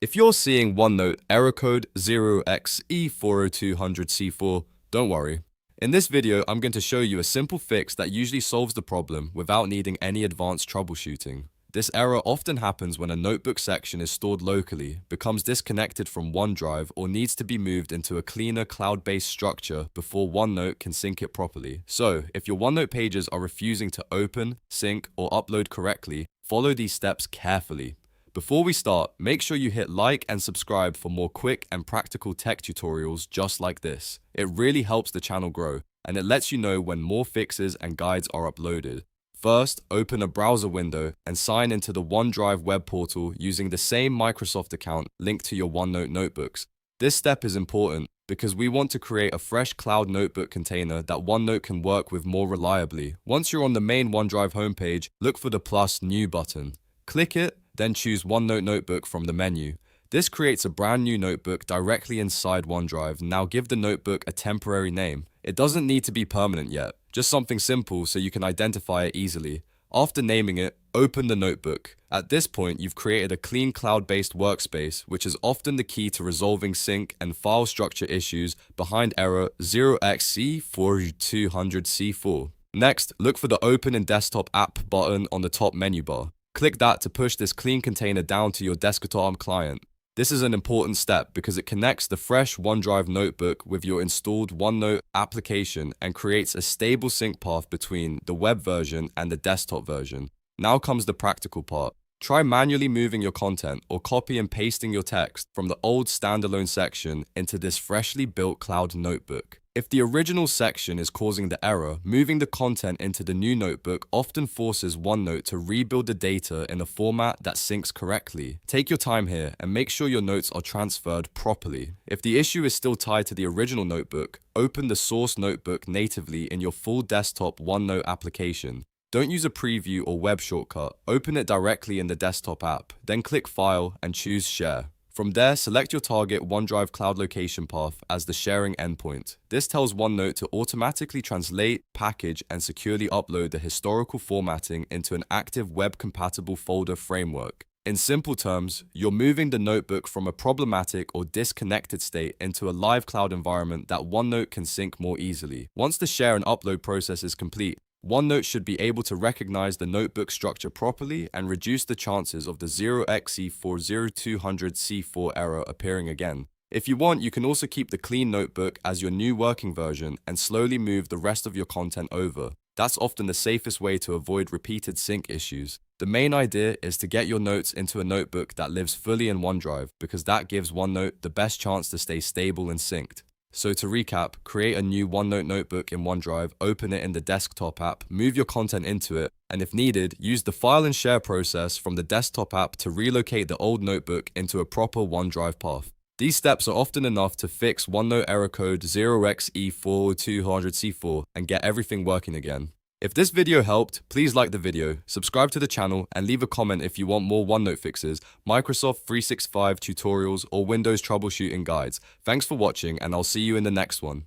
If you're seeing OneNote error code 0xe40200c4, don't worry. In this video, I'm going to show you a simple fix that usually solves the problem without needing any advanced troubleshooting. This error often happens when a notebook section is stored locally, becomes disconnected from OneDrive, or needs to be moved into a cleaner cloud-based structure before OneNote can sync it properly. So, if your OneNote pages are refusing to open, sync, or upload correctly, follow these steps carefully. Before we start, make sure you hit like and subscribe for more quick and practical tech tutorials just like this. It really helps the channel grow, and it lets you know when more fixes and guides are uploaded. First, open a browser window and sign into the OneDrive Web portal using the same Microsoft account linked to your OneNote notebooks. This step is important because we want to create a fresh cloud notebook container that OneNote can work with more reliably. Once you're on the main OneDrive homepage, look for the plus New button. Click it, then choose OneNote Notebook from the menu. This creates a brand new notebook directly inside OneDrive. Now give the notebook a temporary name. It doesn't need to be permanent yet, just something simple so you can identify it easily. After naming it, open the notebook. At this point, you've created a clean cloud-based workspace, which is often the key to resolving sync and file structure issues behind error 0xe40200c4. Next, look for the Open in Desktop App button on the top menu bar. Click that to push this clean container down to your desktop client. This is an important step because it connects the fresh OneDrive notebook with your installed OneNote application and creates a stable sync path between the web version and the desktop version. Now comes the practical part. Try manually moving your content or copy and pasting your text from the old standalone section into this freshly built cloud notebook. If the original section is causing the error, moving the content into the new notebook often forces OneNote to rebuild the data in a format that syncs correctly. Take your time here and make sure your notes are transferred properly. If the issue is still tied to the original notebook, open the source notebook natively in your full desktop OneNote application. Don't use a preview or web shortcut. Open it directly in the desktop app, then click File and choose Share. From there, select your target OneDrive cloud location path as the sharing endpoint. This tells OneNote to automatically translate, package, and securely upload the historical formatting into an active web-compatible folder framework. In simple terms, you're moving the notebook from a problematic or disconnected state into a live cloud environment that OneNote can sync more easily. Once the share and upload process is complete, OneNote should be able to recognize the notebook structure properly and reduce the chances of the 0xe40200c4 error appearing again. If you want, you can also keep the clean notebook as your new working version and slowly move the rest of your content over. That's often the safest way to avoid repeated sync issues. The main idea is to get your notes into a notebook that lives fully in OneDrive because that gives OneNote the best chance to stay stable and synced. So to recap, create a new OneNote notebook in OneDrive, open it in the desktop app, move your content into it, and if needed, use the file and share process from the desktop app to relocate the old notebook into a proper OneDrive path. These steps are often enough to fix OneNote error code 0xe40200c4 and get everything working again. If this video helped, please like the video, subscribe to the channel, and leave a comment if you want more OneNote fixes, Microsoft 365 tutorials, or Windows troubleshooting guides. Thanks for watching, and I'll see you in the next one.